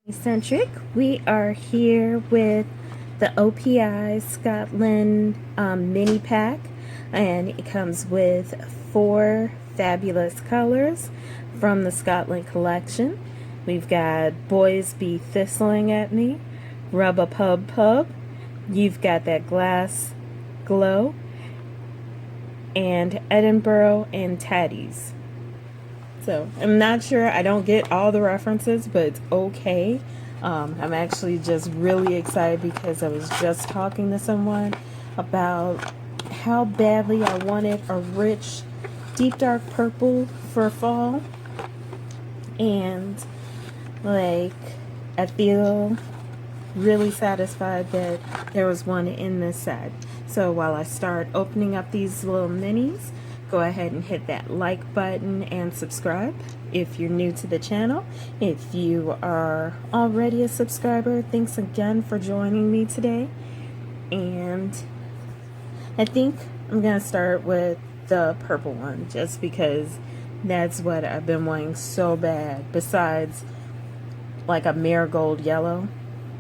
Eccentric. We are here with the OPI Scotland mini pack, and it comes with 4 fabulous colors from the Scotland collection. We've got Boys Be Thistling at Me, Rub a Pub Pub, you've got that Glass Glow, and Edinburgh and Taddies. So I'm not sure, I don't get all the references, but it's okay. I'm actually just really excited because I was just talking to someone about how badly I wanted a rich, deep dark purple for fall. And like, I feel really satisfied that there was one in this set. So while I start opening up these little minis, go ahead and hit that like button and subscribe if you're new to the channel. If you are already a subscriber, thanks again for joining me today. And I think I'm gonna start with the purple one just because that's what I've been wanting so bad, besides like a marigold yellow.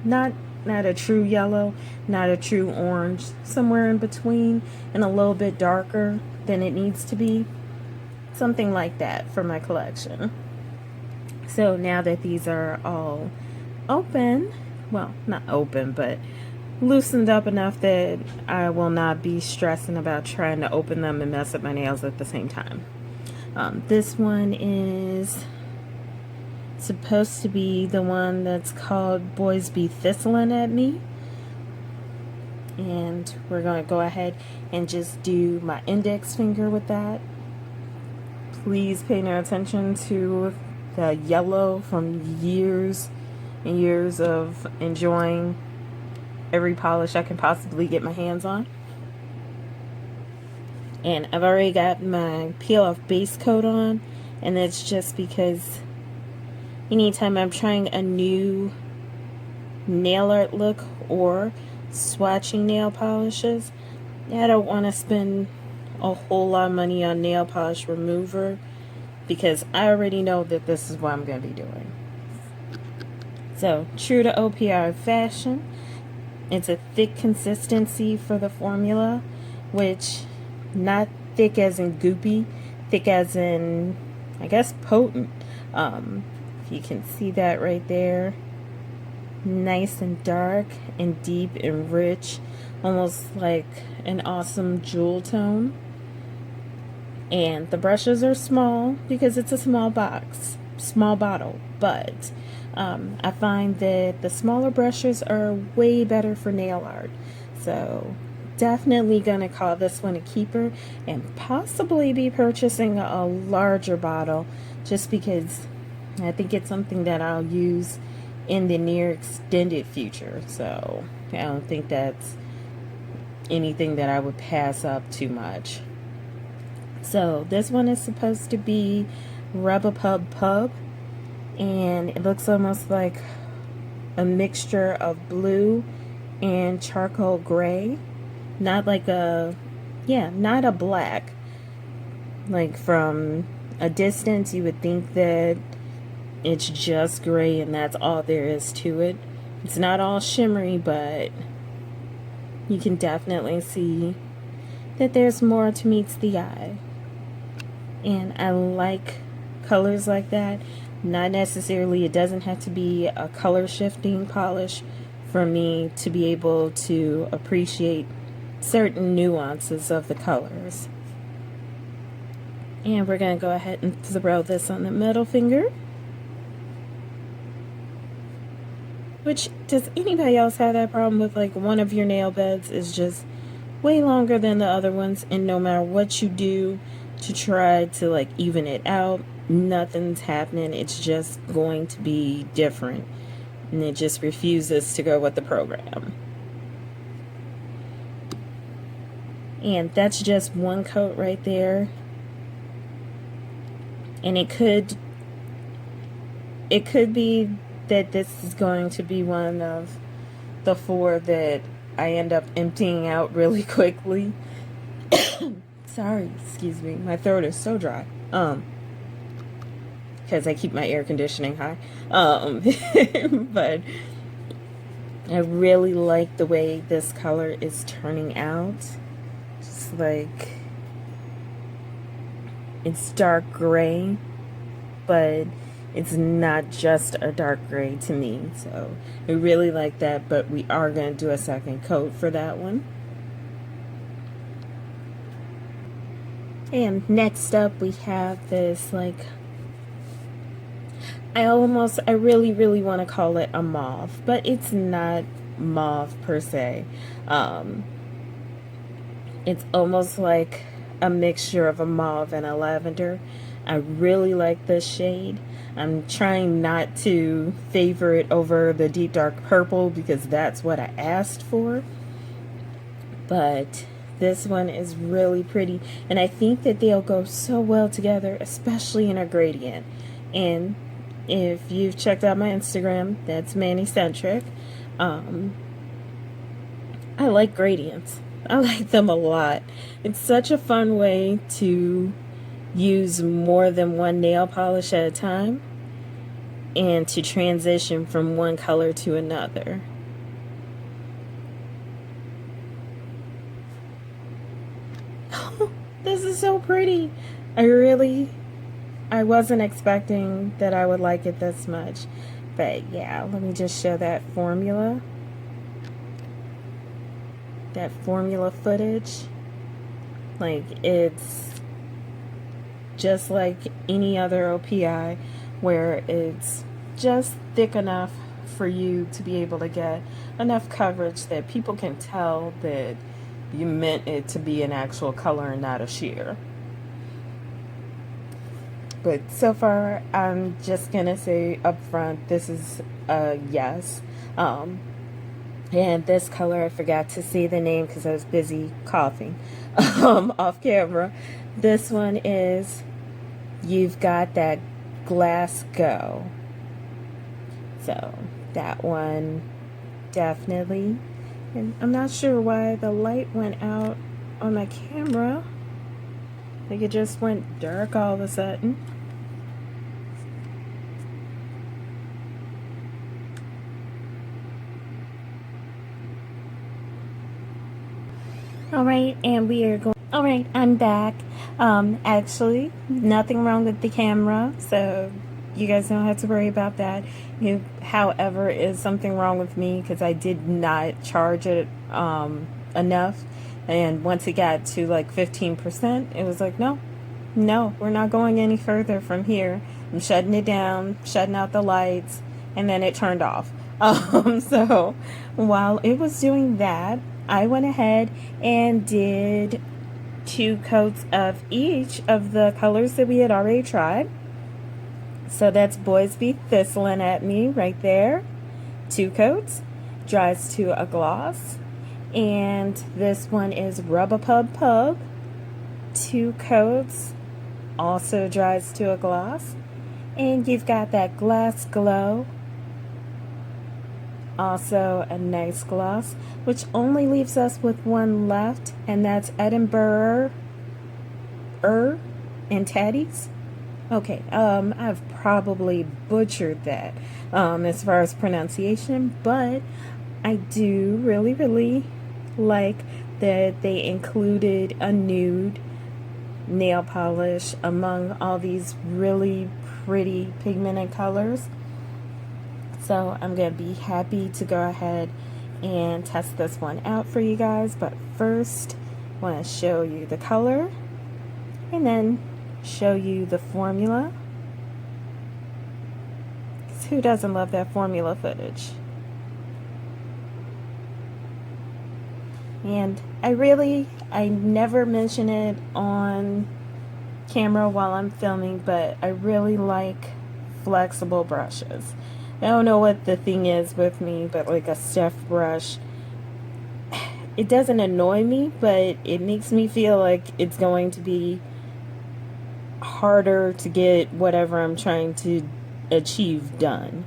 Not a true yellow, not a true orange, somewhere in between and a little bit darker than it needs to be. Something like that for my collection. So now that these are all open, well, not open, but loosened up enough that I will not be stressing about trying to open them and mess up my nails at the same time. This one is supposed to be the one that's called Boys Be Thistling at Me. And we're going to go ahead and just do my index finger with that. Please pay no attention to the yellow from years and years of enjoying every polish I can possibly get my hands on. And I've already got my peel off base coat on, and that's just because anytime I'm trying a new nail art look or swatching nail polishes, I don't want to spend a whole lot of money on nail polish remover because I already know that this is what I'm going to be doing. So, true to OPI fashion, it's a thick consistency for the formula, which not thick as in goopy, thick as in, I guess, potent. You can see that right there. Nice and dark and deep and rich, almost like an awesome jewel tone. And the brushes are small because it's a small box, small bottle, but I find that the smaller brushes are way better for nail art. So definitely gonna call this one a keeper and possibly be purchasing a larger bottle just because I think it's something that I'll use in the near extended future. So I don't think that's anything that I would pass up too much. So this one is supposed to be Rub a Pub Pub, and it looks almost like a mixture of blue and charcoal gray. Not like a, yeah, not a black. Like from a distance you would think that it's just gray and that's all there is to it. It's not all shimmery, but you can definitely see that there's more to meet the eye. And I like colors like that. Not necessarily, it doesn't have to be a color shifting polish for me to be able to appreciate certain nuances of the colors. And we're going to go ahead and throw this on the middle finger. Which, does anybody else have that problem with, like, one of your nail beds is just way longer than the other ones, and no matter what you do to try to, like, even it out, nothing's happening. It's just going to be different, and it just refuses to go with the program. And that's just one coat right there. And it could be that this is going to be one of the 4 that I end up emptying out really quickly. Sorry, excuse me, my throat is so dry. because I keep my air conditioning high. But I really like the way this color is turning out. Just like, it's dark gray, but it's not just a dark gray to me. So I really like that, but we are going to do a second coat for that one. And next up we have this, like, I really want to call it a mauve, but it's not mauve per se. It's almost like a mixture of a mauve and a lavender. I really like this shade. I'm trying not to favor it over the deep dark purple because that's what I asked for. But this one is really pretty, and I think that they'll go so well together, especially in a gradient. And if you've checked out my Instagram, that's Manny-centric. I like gradients. I like them a lot. It's such a fun way to use more than one nail polish at a time and to transition from one color to another. This is so pretty. I wasn't expecting that I would like it this much. But yeah, let me just show that formula. That formula footage. Like, it's just like any other OPI where it's just thick enough for you to be able to get enough coverage that people can tell that you meant it to be an actual color and not a sheer. But so far, I'm just gonna say up front, this is a yes. And this color, I forgot to say the name because I was busy coughing off camera. This one is You've Got That Glass Go. So that one definitely. And I'm not sure why the light went out on my camera. Like, it just went dark all of a sudden. Alright, and we are going. Alright, I'm back. Actually, nothing wrong with the camera, so you guys don't have to worry about that. However, is something wrong with me because I did not charge it enough, and once it got to like 15%, it was like, no, we're not going any further from here. I'm shutting it down, shutting out the lights, and then it turned off. So while it was doing that, I went ahead and did 2 coats of each of the colors that we had already tried. So that's Boys Be Thistling at Me right there. 2 coats. Dries to a gloss. And this one is Rub-a-Pub Pub. 2 coats. Also dries to a gloss. And you've got that Glass Glow. Also a nice gloss, which only leaves us with one left, and that's Edinburgh and Teddy's. Okay, I've probably butchered that as far as pronunciation, but I do really like that they included a nude nail polish among all these really pretty pigmented colors. So I'm going to be happy to go ahead and test this one out for you guys. But first, I want to show you the color and then show you the formula. 'Cause who doesn't love that formula footage? And I never mention it on camera while I'm filming, but I really like flexible brushes. I don't know what the thing is with me, but like a stiff brush, it doesn't annoy me, but it makes me feel like it's going to be harder to get whatever I'm trying to achieve done.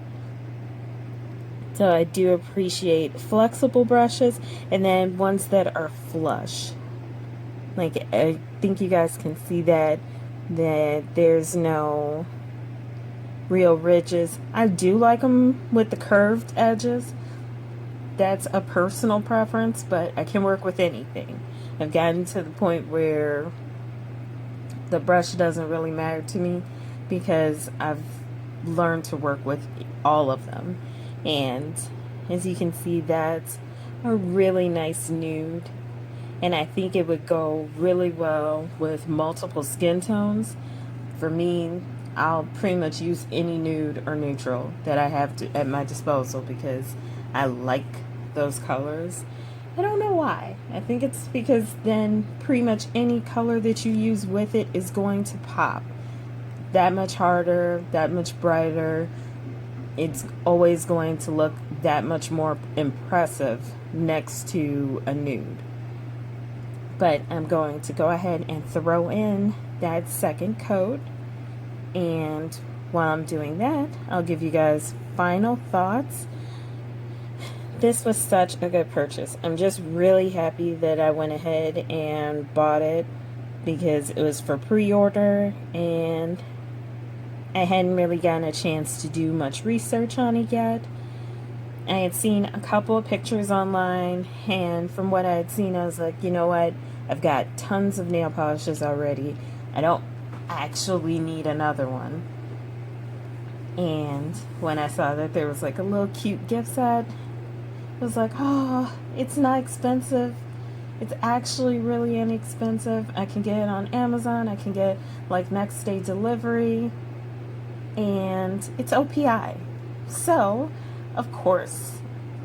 So I do appreciate flexible brushes, and then ones that are flush. Like, I think you guys can see that there's no real ridges. I do like them with the curved edges. That's a personal preference, but I can work with anything. I've gotten to the point where the brush doesn't really matter to me because I've learned to work with all of them. And as you can see, that's a really nice nude, and I think it would go really well with multiple skin tones. For me, I'll pretty much use any nude or neutral that I have at my disposal because I like those colors. I don't know why. I think it's because then pretty much any color that you use with it is going to pop that much harder, that much brighter. It's always going to look that much more impressive next to a nude. But I'm going to go ahead and throw in that second coat, and while I'm doing that, I'll give you guys final thoughts. This was such a good purchase. I'm just really happy that I went ahead and bought it because it was for pre-order and I hadn't really gotten a chance to do much research on it yet. I had seen a couple of pictures online, and from what I had seen, I was like, you know what? I've got tons of nail polishes already. I don't actually need another one. And when I saw that there was like a little cute gift set, I was like, oh, it's not expensive. It's actually really inexpensive. I can get it on Amazon. I can get like next day delivery. And it's OPI. So, of course,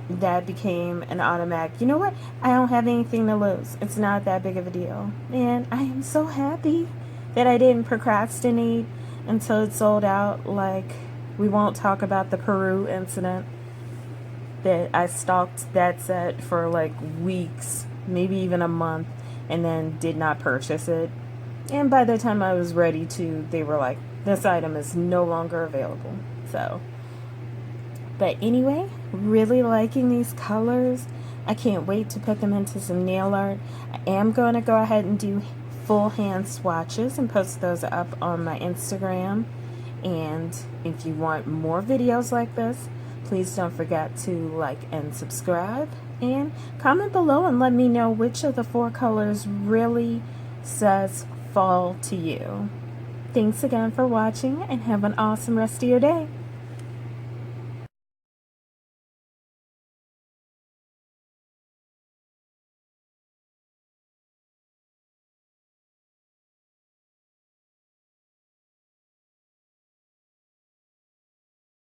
that became an automatic, you know what? I don't have anything to lose. It's not that big of a deal. And I am so happy that I didn't procrastinate until it sold out. Like, we won't talk about the Peru incident. That I stalked that set for like weeks, maybe even a month, and then did not purchase it. And by the time I was ready to, they were like, this item is no longer available. So, but anyway, really liking these colors. I can't wait to put them into some nail art. I am going to go ahead and do full hand swatches and post those up on my Instagram. And if you want more videos like this, please don't forget to like and subscribe, and comment below and let me know which of the 4 colors really says fall to you. Thanks again for watching, and have an awesome rest of your day.